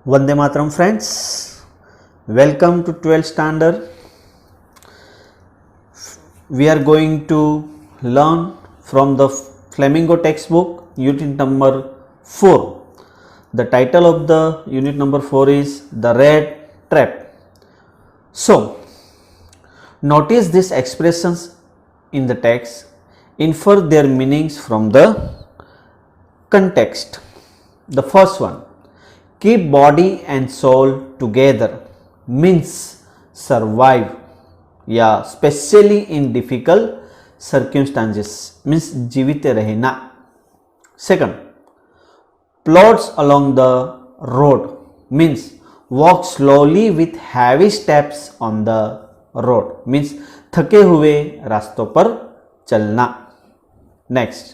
Vande Mataram friends, welcome to 12th standard. We are going to learn from the Flamingo textbook unit number 4. The title of the unit number 4 is The Rat Trap. So, notice these expressions in the text, infer their meanings from the context. The first one, keep body and soul together means survive, या specially in difficult सर्क्यूमस्टांसेस means जीवित रहना. Second, plots along the road means walk slowly with heavy steps on the road means थके हुए रास्तों पर चलना. Next,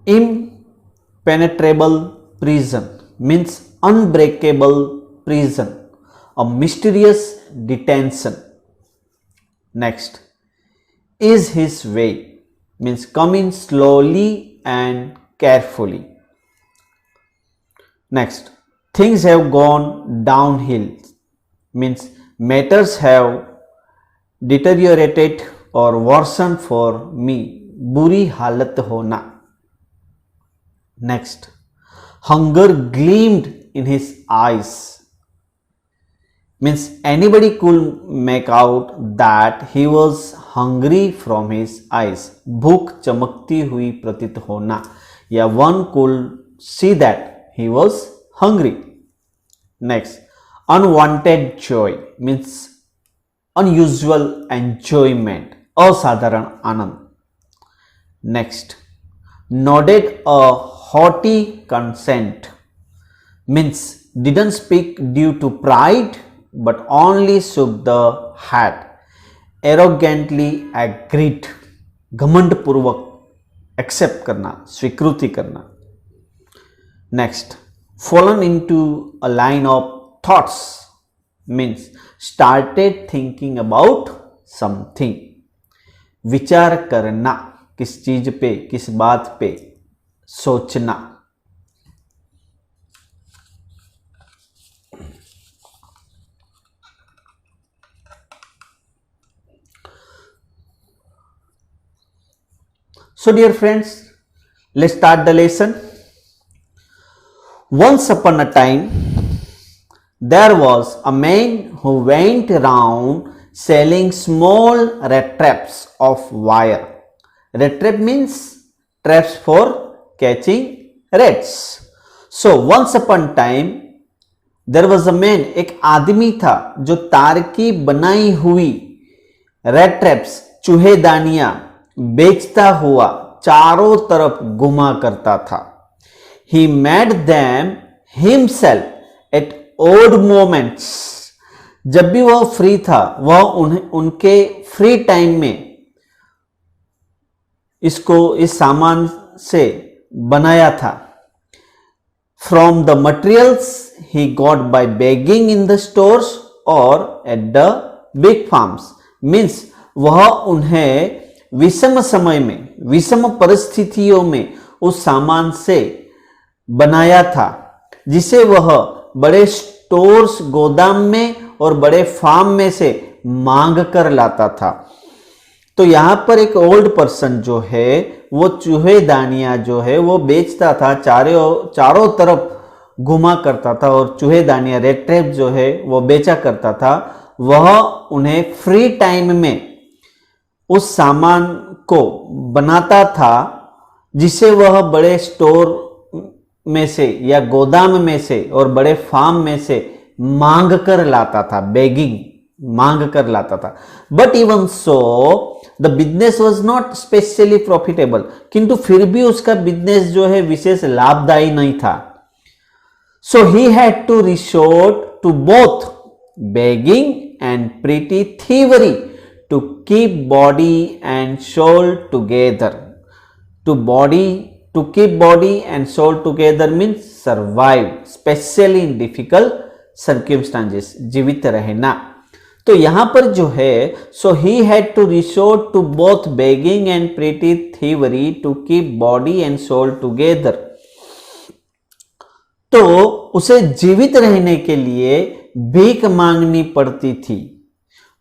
impenetrable prison means unbreakable prison, a mysterious detention. Next, is his way means come in slowly and carefully. Next, things have gone downhill means matters have deteriorated or worsened for me, बुरी हालत होना. Next, hunger gleamed in his eyes means anybody could make out that he was hungry from his eyes, भूख चमकती हुई प्रतीत होना, या one could see that he was hungry. Next, unwanted joy means unusual enjoyment, असाधारण आनंद. Next, nodded a haughty consent means didn't speak due to pride but only shook the head, arrogantly agreed, घमंड पूर्वक accept करना, स्वीकृति करना. Next, fallen into a line of thoughts means started thinking about something, विचार करना, किस चीज पे, किस बात पे, सोचना. So dear friends, let's start the lesson. Once upon a time, there was a man who went around selling small rat traps of wire. Rat trap means traps for catching rats. So once upon a time, there was a man, एक आदमी था जो तार की बनाई हुई red traps, चूहेदानियां बेचता हुआ चारों तरफ घुमा करता था. He made them himself at odd moments. जब भी वह फ्री था, वह उनके फ्री टाइम में इस सामान से बनाया था. From the materials he got by begging in the stores or at the big farms means वह उन्हें विषम समय में, विषम परिस्थितियों में उस सामान से बनाया था जिसे वह बड़े स्टोर्स, गोदाम में और बड़े फार्म में से मांग कर लाता था. तो यहां पर एक ओल्ड पर्सन जो है वो चूहेदानियां जो है वो बेचता था, चारों तरफ घुमा करता था और चूहेदानियां, रेड ट्रैप जो है वो बेचा करता था. वह उन्हें फ्री टाइम में उस सामान को बनाता था जिसे वह बड़े स्टोर में से या गोदाम में से और बड़े फार्म में से मांग कर लाता था, बेगिंग, मांग कर लाता था. But even so the business was not specially profitable, किंतु फिर भी उसका बिजनेस जो है विशेष लाभदायी नहीं था. So he had to resort to both begging and pretty thievery to keep body and soul together. To keep body and soul together means survive, especially in difficult circumstances, जीवित रहना. तो यहां पर जो है, so he had to resort to both begging and pretty thievery to keep body and soul together. तो उसे जीवित रहने के लिए भीख मांगनी पड़ती थी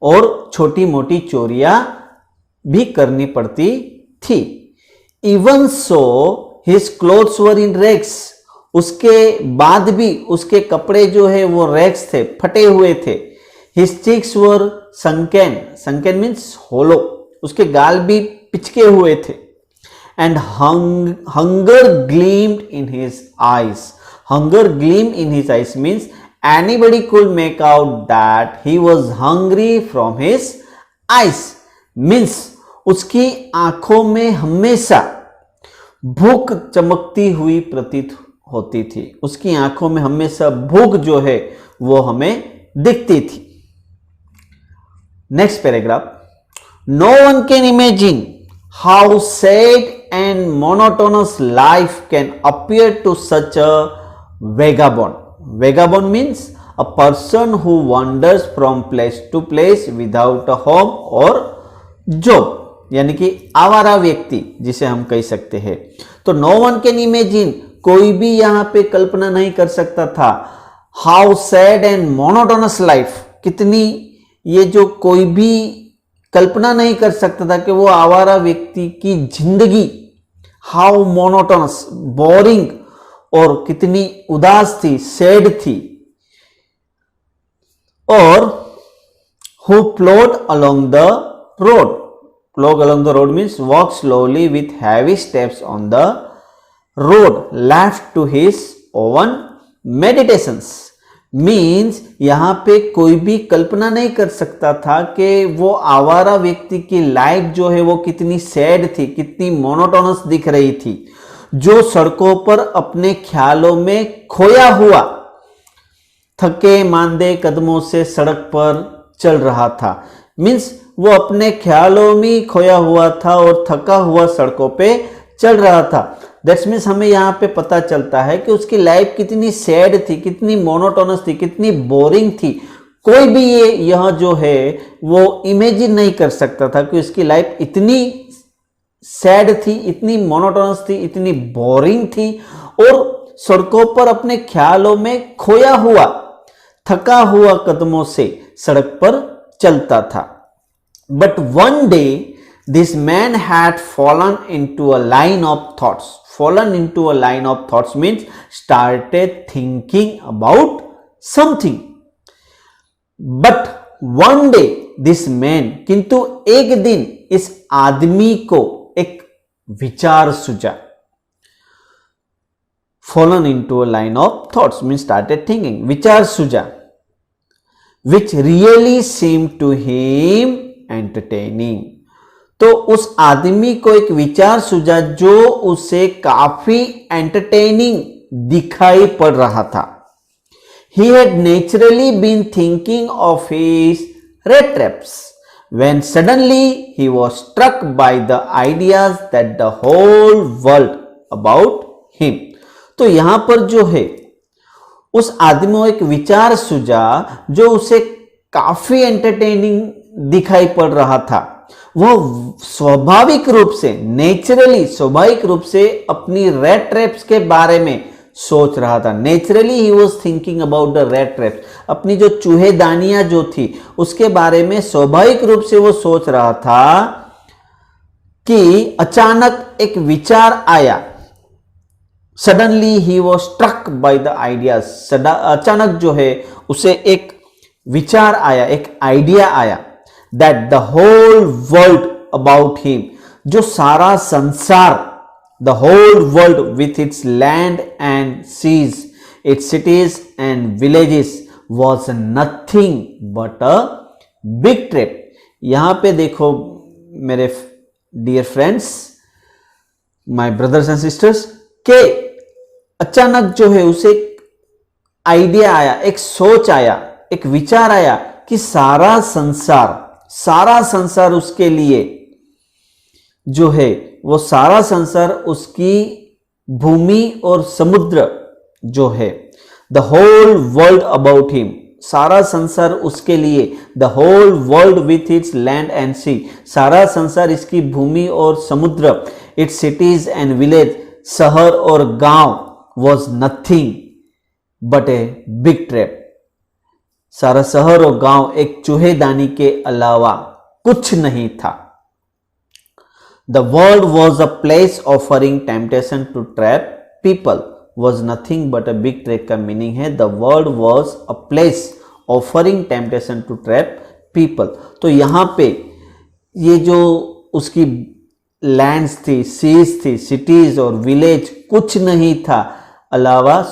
और छोटी मोटी चोरियां भी करनी पड़ती थी। इवन सो हिज क्लोथ्स वर इन रैग्स, उसके बाद भी उसके कपड़े जो है वो रैग्स थे, फटे हुए थे। हिज चीक्स वर संकेन, संकेन मीन्स होलो, उसके गाल भी पिचके हुए थे। And hunger gleamed in his eyes, hunger gleam in his eyes means anybody could make out that he was hungry from his eyes, means उसकी आंखों में हमेशा भूख चमकती हुई प्रतीत होती थी, उसकी आंखों में हमेशा भूख जो है वो हमें दिखती थी। Next paragraph, no one can imagine how sad and monotonous life can appear to such a vagabond. Vagabond means a person who wanders from place to place without a home or job, यानी कि आवारा व्यक्ति जिसे हम कह सकते हैं। तो no one can imagine, कोई भी यहां पे कल्पना नहीं कर सकता था, how sad and monotonous life, कितनी ये जो कोई भी कल्पना नहीं कर सकता था कि वो आवारा व्यक्ति की जिंदगी how monotonous, बोरिंग और कितनी उदास थी, सैड थी। और who plod along the road, plod along the road means walk slowly with heavy steps on the road, left to his own meditations, means यहां पे कोई भी कल्पना नहीं कर सकता था कि वो आवारा व्यक्ति की लाइफ जो है वो कितनी सैड थी, कितनी मोनोटोनस दिख रही थी, जो सड़कों पर अपने ख्यालों में खोया हुआ थके मांदे कदमों से सड़क पर चल रहा था। मीन्स वो अपने ख्यालों में खोया हुआ था और थका हुआ सड़कों पे चल रहा था। दैट्स मीन्स हमें यहाँ पे पता चलता है कि उसकी लाइफ कितनी सैड थी, कितनी मोनोटोनस थी, कितनी बोरिंग थी। कोई भी यह जो है वो इमेजिन नहीं कर सकता था कि उसकी लाइफ इतनी सैड थी, इतनी मोनोटोनस थी, इतनी बोरिंग थी और सड़कों पर अपने ख्यालों में खोया हुआ थका हुआ कदमों से सड़क पर चलता था। But one day this man had fallen into a line of thoughts, fallen into a line of thoughts means started thinking about something. But one day this man, किंतु एक दिन इस आदमी को एक विचार सूझा। Fallen into a line of thoughts mean started thinking, विचार सूझा, which really seem to him entertaining. तो उस आदमी को एक विचार सूझा जो उसे काफी एंटरटेनिंग दिखाई पड़ रहा था। He had naturally been thinking of his rat traps when suddenly he was struck by the ideas that the whole world about him. तो यहां पर जो है उस आदमी को एक विचार सूझा जो उसे काफी एंटरटेनिंग दिखाई पड़ रहा था। वह स्वाभाविक रूप से, नेचुरली स्वाभाविक रूप से अपनी रेट ट्रैप्स के बारे में सोच रहा था। Naturally he was thinking about the rate traps, अपनी जो चूहेदानियां जो थी उसके बारे में स्वाभाविक रूप से वो सोच रहा था कि अचानक एक विचार आया। Suddenly he was struck by the ideas, अचानक जो है उसे एक विचार आया, एक आइडिया आया, that the whole world about him, जो सारा संसार, the whole world with its land and seas, its cities and villages was nothing but a big trap. यहां पे देखो मेरे dear friends, my brothers and sisters, के अचानक जो है उसे एक आइडिया आया, एक सोच आया, एक विचार आया कि सारा संसार उसके लिए जो है वो सारा संसार उसकी भूमि और समुद्र जो है, the whole world about him, सारा संसार उसके लिए, the whole world with its land and sea, सारा संसार इसकी भूमि और समुद्र, इट्स सिटीज एंड विलेज, शहर और गांव, was nothing, but a big trap. सारा शहर और गांव एक चूहेदानी के अलावा कुछ नहीं था. The world was a place offering temptation to trap people. Was nothing but a big trap का मीनिंग है the world was a place offering temptation to trap people. तो यहाँ पे ये जो उसकी लैंड्स थी, सीज थी, सिटीज और विलेज कुछ नहीं था अलावा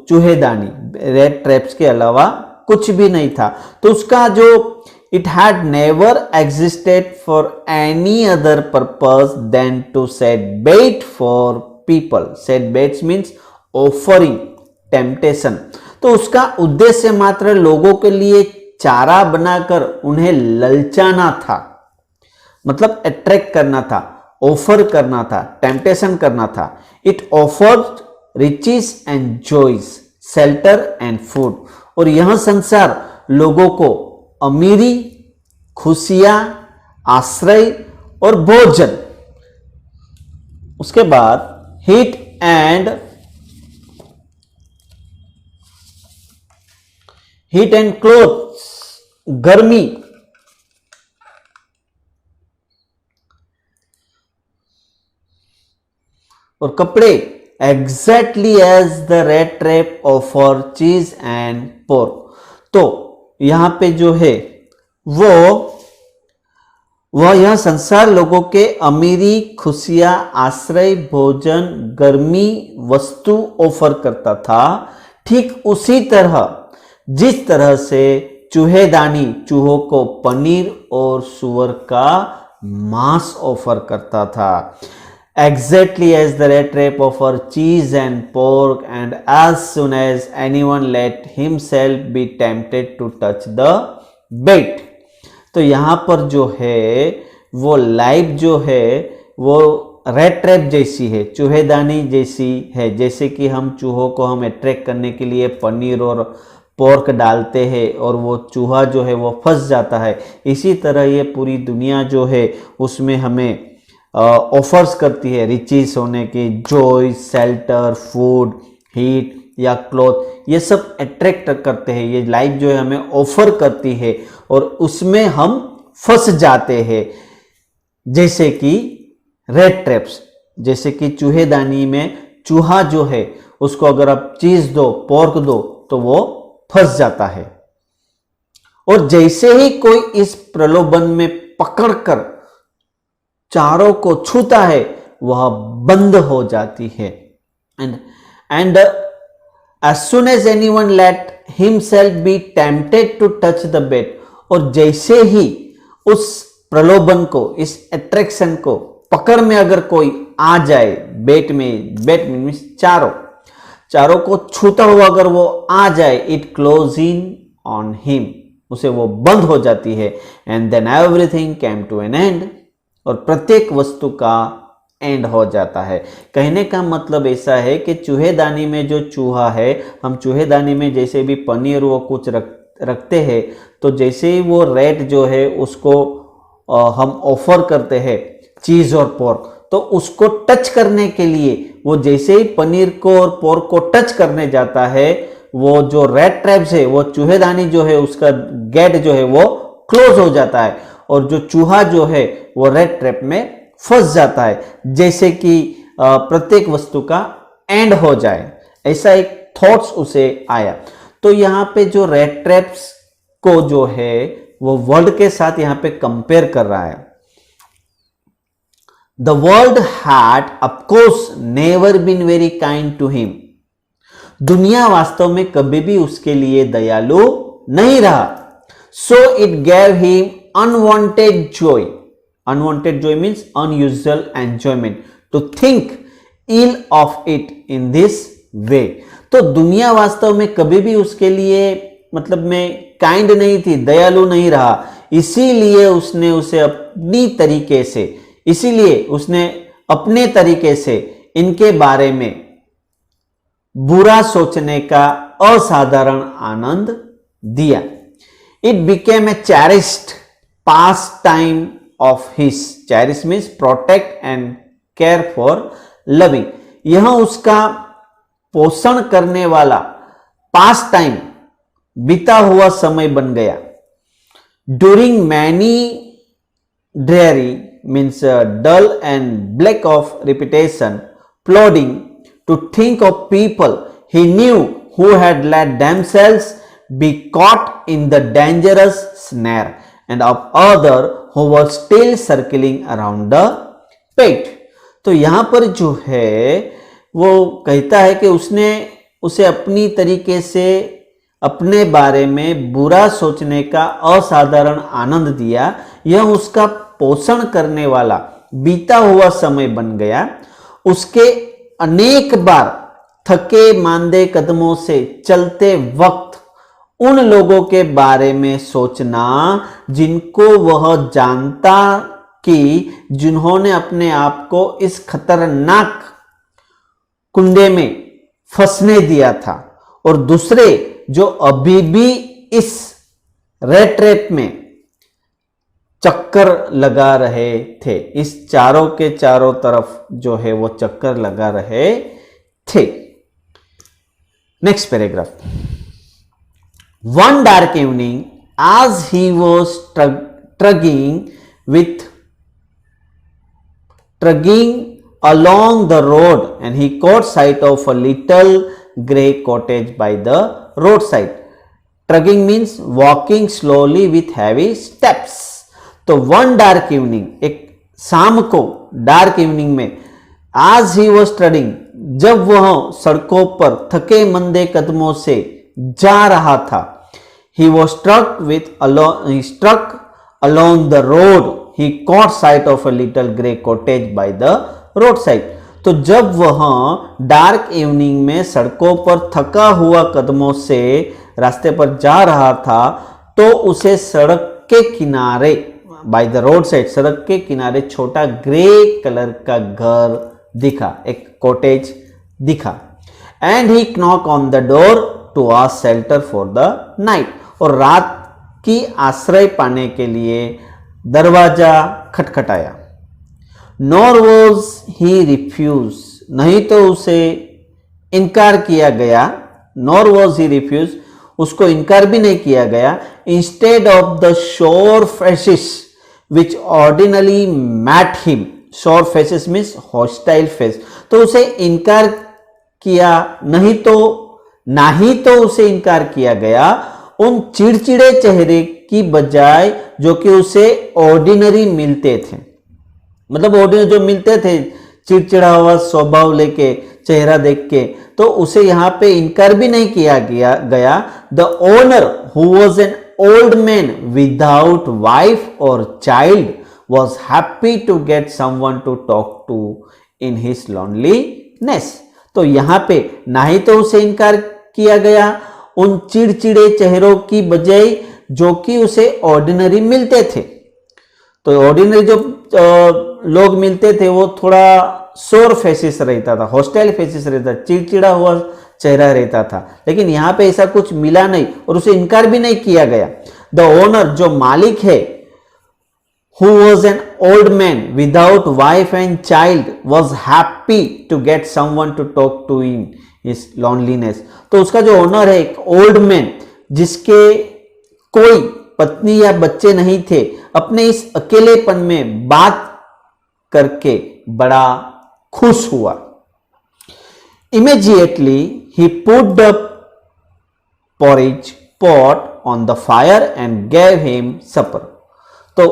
चूहेदानी, रेड ट्रैप्स के अलावा कुछ भी नहीं था. तो उसका जो it had never existed for any other purpose than to set bait for people. Set baits means offering temptation. तो उसका उद्देश्य मात्र लोगों के लिए चारा बनाकर उन्हें ललचाना था, मतलब अट्रैक्ट करना था, ऑफर करना था, टेम्पटेशन करना था. It offered riches and joys, shelter and food. और यह संसार लोगों को अमीरी, खुशियां, आश्रय और भोजन, उसके बाद हीट एंड क्लोथ्स, गर्मी, और कपड़े, exactly as the rat trap offer cheese and pork. तो यहां पे जो है वह यह संसार लोगों के अमीरी, खुशियां, आश्रय, भोजन, गर्मी, वस्तु ऑफर करता था. ठीक उसी तरह जिस तरह से चूहेदानी चूहों को पनीर और सुअर का मांस ऑफर करता था. Exactly as the rat trap offered cheese and pork, and as soon as anyone let himself be tempted to touch the bait. तो यहाँ पर जो है वो लाइफ जो है वो रेड ट्रैप जैसी है, चूहेदानी जैसी है. जैसे कि हम चूहों को हम अट्रैक्ट करने के लिए पनीर और पोर्क डालते हैं और वो चूहा जो है वो फंस जाता है, इसी तरह ये पूरी दुनिया जो है उसमें हमें ऑफर्स करती है रिचेस होने की, जॉय, शेल्टर, फूड, हीट या क्लॉथ. ये सब अट्रैक्ट करते हैं. ये लाइफ जो है हमें ऑफर करती है और उसमें हम फंस जाते हैं. जैसे कि रेड ट्रैप्स, जैसे कि चूहेदानी में चूहा जो है उसको अगर आप चीज दो, पोर्क दो तो वो फंस जाता है. और जैसे ही कोई इस प्रलोभन में पकड़कर चारों को छूता है वह बंद हो जाती है. And as soon as anyone let himself be tempted to touch the bait, और जैसे ही उस प्रलोभन को, इस अट्रैक्शन को पकड़ में अगर कोई आ जाए, बेट में चारों को छूता हुआ अगर वो आ जाए, it close in on him, उसे वो बंद हो जाती है. And then everything came to an end, और प्रत्येक वस्तु का एंड हो जाता है. कहने का मतलब ऐसा है कि चूहेदानी में जो चूहा है, हम चूहेदानी में जैसे भी पनीर वो कुछ रखते हैं, तो जैसे ही वो रेट जो है उसको हम ऑफर करते हैं चीज और पोर्क, तो उसको टच करने के लिए वो जैसे ही पनीर को और पोर्क को टच करने जाता है, वो जो रेड ट्रैप्स है, वो चूहेदानी जो है उसका गेट जो है वो क्लोज हो जाता है और जो चूहा जो है वो रेड ट्रैप में फंस जाता है. जैसे कि प्रत्येक वस्तु का एंड हो जाए, ऐसा एक थॉट्स उसे आया. तो यहाँ पे जो रेड ट्रैप्स को जो है वो वर्ल्ड के साथ यहाँ पे कंपेयर कर रहा है. The world had of course never been very kind to him. दुनिया वास्तव में कभी भी उसके लिए दयालु नहीं रहा. So it gave him unwanted Joy. Unwanted joy means unusual enjoyment. To think ill of it in this way. तो दुनिया वास्तव में कभी भी उसके लिए मतलब में काइंड नहीं थी, दयालु नहीं रहा. इसीलिए उसने उसे अपने तरीके से इनके बारे में बुरा सोचने का असाधारण आनंद दिया. It became a cherished pastime of his. Cherish means protect and care for loving. यह उसका पोषण करने वाला पास्ट टाइम, बीता हुआ समय बन गया। During many dreary means dull and black of repetition, plodding, to think of people he knew who had let themselves be caught in the dangerous snare, and of other who were still circling around the pit. तो यहां पर जो है वो कहता है कि उसने उसे अपनी तरीके से अपने बारे में बुरा सोचने का असाधारण आनंद दिया। यह उसका पोषण करने वाला बीता हुआ समय बन गया। उसके अनेक बार थके मांदे कदमों से चलते वक्त उन लोगों के बारे में सोचना जिनको वह जानता कि जिन्होंने अपने आप को इस खतरनाक कुंडे में फंसने दिया था, और दूसरे जो अभी भी इस रेट रेप में चक्कर लगा रहे थे, इस चारों के चारों तरफ जो है वो चक्कर लगा रहे थे। Next paragraph. One dark evening as he was trudging along the road, and he caught sight of a little grey cottage by the roadside. Trudging means walking slowly with heavy steps. तो one dark evening, एक शाम को dark evening में, आज he was ट्रडिंग, जब वह सड़कों पर थके मंदे कदमों से जा रहा था, he was struck along the road, he caught sight of a little grey cottage by the roadside. तो जब वह डार्क इवनिंग में सड़कों पर थका हुआ कदमों से रास्ते पर जा रहा था, तो उसे सड़क के किनारे, बाय द रोड साइड, सड़क के किनारे छोटा ग्रे कलर का घर दिखा, एक कॉटेज दिखा। And he knock on the door to ask shelter for the night, और रात की आश्रय पाने के लिए दरवाजा खटखटाया। नॉर वॉज ही रिफ्यूज, नहीं तो उसे इनकार किया गया। नॉर वॉज ही रिफ्यूज, उसको इनकार भी नहीं किया गया। Instead of the shore faces which ordinarily met him, shore faces means hostile face, तो उसे इनकार किया नहीं, तो ना ही तो उसे इनकार किया गया उन चिड़चिड़े चेहरे की बजाय जो कि उसे ऑर्डिनरी मिलते थे। मतलब ऑर्डिनरी जो मिलते थे, चिड़चिड़ा हुआ स्वभाव लेके, चेहरा देख के, तो उसे यहां पे इनकार भी नहीं किया गया। The owner who was an old man without wife और child was happy to get someone to talk to in his loneliness. तो यहां पे ना ही तो उसे इनकार किया गया उन चिड़चिड़े चेहरों की बजाय जो कि उसे ऑर्डिनरी मिलते थे। तो ऑर्डिनरी जो लोग मिलते थे वो थोड़ा शोर फेसिस रहता था, हॉस्टाइल फेसिस रहता, चिड़चिड़ा हुआ चेहरा रहता था, लेकिन यहां पे ऐसा कुछ मिला नहीं और उसे इनकार भी नहीं किया गया। द ओनर, जो मालिक है, who was an old man without wife and child, was happy to get someone to talk to in his loneliness. तो उसका जो ओनर है, एक ओल्ड मैन जिसके कोई पत्नी या बच्चे नहीं थे, अपने इस अकेलेपन में बात करके बड़ा खुश हुआ। Immediately he put the porridge pot on the fire and gave him supper. तो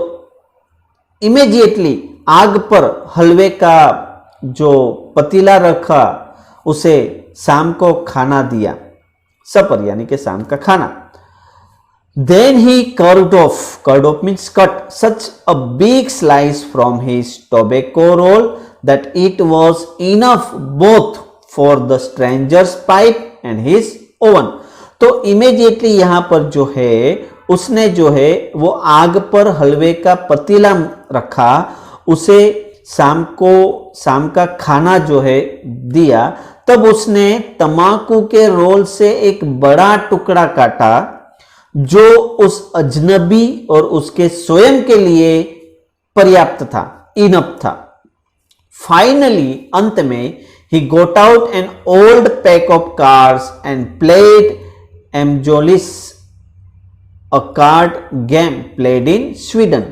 इमीडिएटली आग पर हलवे का जो पतीला रखा, उसे शाम को खाना दिया, सपर यानी कि शाम का खाना। Then he carved off means cut such a big slice from his tobacco roll that it was enough both for the stranger's pipe and his oven. तो इमीडिएटली यहां पर जो है उसने जो है वो आग पर हलवे का पतीला रखा, उसे शाम का खाना जो है दिया। तब उसने तंबाकू के रोल से एक बड़ा टुकड़ा काटा जो उस अजनबी और उसके स्वयं के लिए पर्याप्त था, इनफ था। फाइनली अंत में he got out an old pack of cards and played एमजोलिस, a card game played in Sweden.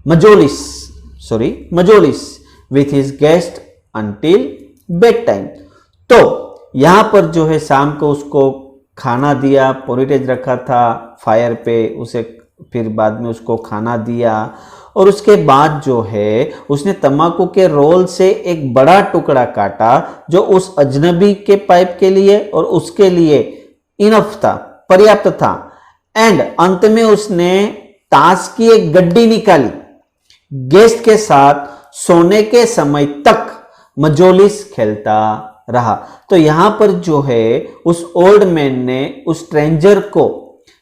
Majolis with his guest until bedtime. तो यहाँ पर जो है शाम को उसको खाना दिया, पोरिटेज रखा था फायर पे, उसे फिर बाद में उसको खाना दिया और उसके बाद जो है उसने तंबाकू के रोल से एक बड़ा टुकड़ा काटा जो उस अजनबी के पाइप के लिए और उसके लिए इनफ था, पर्याप्त था। एंड अंत में उसने ताश की एक गड्डी निकाली। गेस्ट के साथ सोने के समय तक मजोलिस खेलता रहा। तो यहां पर जो है उस ओल्ड मैन ने उस स्ट्रेंजर को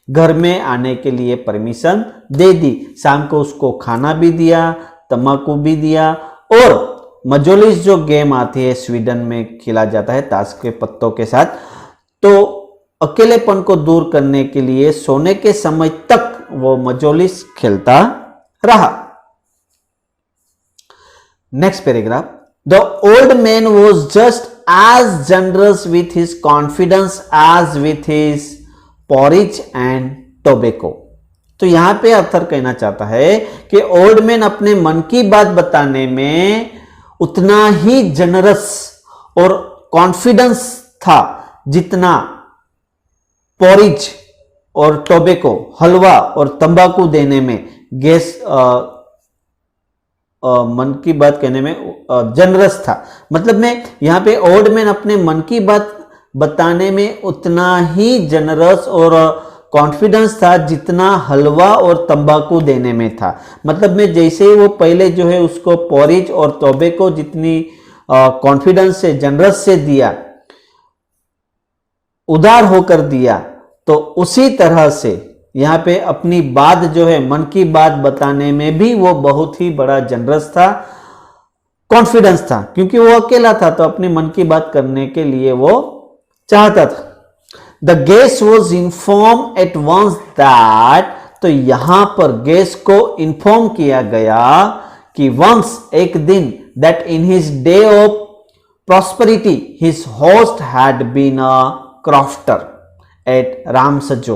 घर में आने के लिए परमिशन दे दी। शाम को उसको खाना भी दिया, तंबाकू भी दिया और मजोलिस जो गेम आती है स्वीडन में खेला जाता है ताश के पत्तों के साथ, तो अकेलेपन को दूर करने के लिए सोने के समय तक वो मजोलिस खेलता रहा। Next paragraph, the old man was just as generous with his confidence as with his porridge and tobacco. तो यहां पे अर्थर कहना चाहता है कि ओल्ड मैन अपने मन की बात बताने में उतना ही जनरस और कॉन्फिडेंस था जितना पॉरिज और टोबैको, हलवा और तंबाकू देने में मन की बात कहने में जनरस था। मतलब में यहां पे ओल्ड मैन अपने मन की बात बताने में उतना ही जनरस और कॉन्फिडेंस था जितना हलवा और तंबाकू देने में था। मतलब में जैसे ही वो पहले जो है उसको पॉरिज और टोबैको जितनी कॉन्फिडेंस से, जनरस से दिया, उदार होकर दिया, तो उसी तरह से यहाँ पे अपनी बात जो है मन की बात बताने में भी वो बहुत ही बड़ा जनरस था, कॉन्फिडेंस था, क्योंकि वो अकेला था तो अपने मन की बात करने के लिए वो चाहता था। The guest was inform at once that, तो यहां पर गेस्ट को इन्फॉर्म किया गया कि वंस, एक दिन, that in his day of prosperity his host had been a crofter at Ramsajo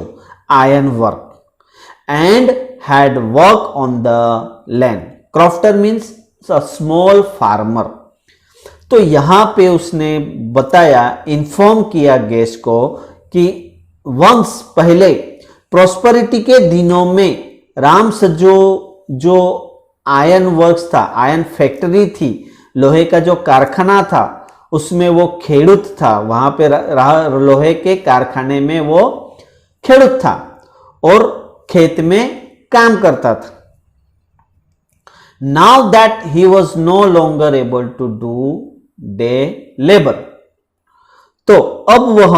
iron work and had worked on the land. Crofter means a small farmer. तो यहां पे उसने बताया, इन्फॉर्म किया गेस्ट को कि वंस, पहले, प्रॉस्पेरिटी के दिनों में रामसजो जो आयरन वर्क्स था, आयरन फैक्ट्री थी, लोहे का जो कारखाना था, उसमें वो खेड़ूत था। वहां पे लोहे के कारखाने में वो खेड़ूत था और खेत में काम करता था। Now that he was no longer able to do day labour, तो अब वह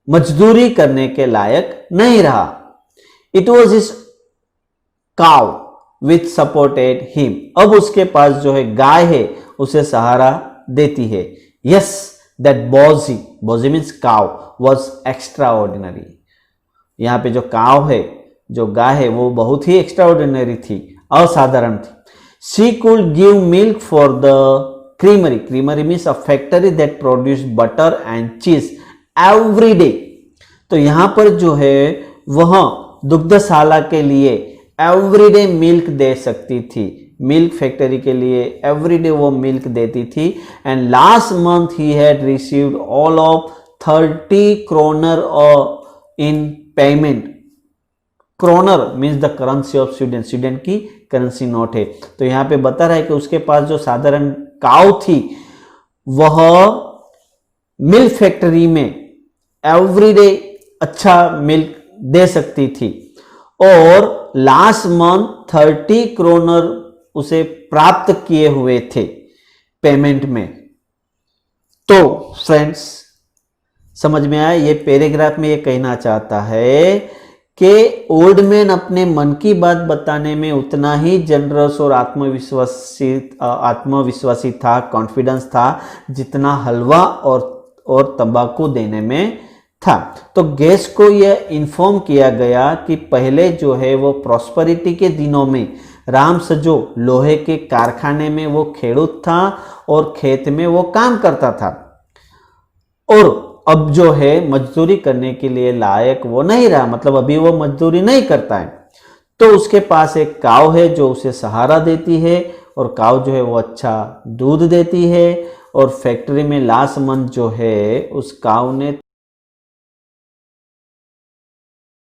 मजदूरी करने के लायक नहीं रहा। It was his cow which supported him, अब उसके पास जो है गाय है, उसे सहारा देती है। यस, दैट बोजी means cow was extraordinary. यहां पे जो काउ है, जो गाय है, वो बहुत ही एक्स्ट्रा ऑर्डिनरी थी, असाधारण थी। She could give milk for the creamery, creamery means a factory that produce butter and चीज एवरी डे। तो यहां पर जो है वह दुग्धशाला के लिए एवरीडे मिल्क दे सकती थी, मिल्क फैक्ट्री के लिए एवरीडे वो मिल्क देती थी। And last month he had received all of 30 kronor in payment. Kronor means the currency of Sweden, Sweden की करेंसी नोट है। तो यहाँ पे बता रहा है कि उसके पास जो साधारण काउ थी वह मिल्क फैक्ट्री में एवरीडे अच्छा मिल्क दे सकती थी और लास्ट मंथ 30 क्रोनर उसे प्राप्त किए हुए थे पेमेंट में। तो फ्रेंड्स, समझ में आया? ये पैराग्राफ में ये कहना चाहता है कि ओल्ड मैन अपने मन की बात बताने में उतना ही जनरस और आत्मविश्वासी था, कॉन्फिडेंस था, जितना हलवा और तंबाकू देने में था। तो गेस्ट को यह इन्फॉर्म किया गया कि पहले जो है वो प्रॉस्पेरिटी के दिनों में रामसजो लोहे के कारखाने में वो खेड़ूत था और खेत में वो काम करता था, और अब जो है मजदूरी करने के लिए लायक वो नहीं रहा, मतलब अभी वो मजदूरी नहीं करता है। तो उसके पास एक काव है जो उसे सहारा देती है, और काव जो है वो अच्छा दूध देती है, और फैक्ट्री में लास्ट मंथ जो है उस काव ने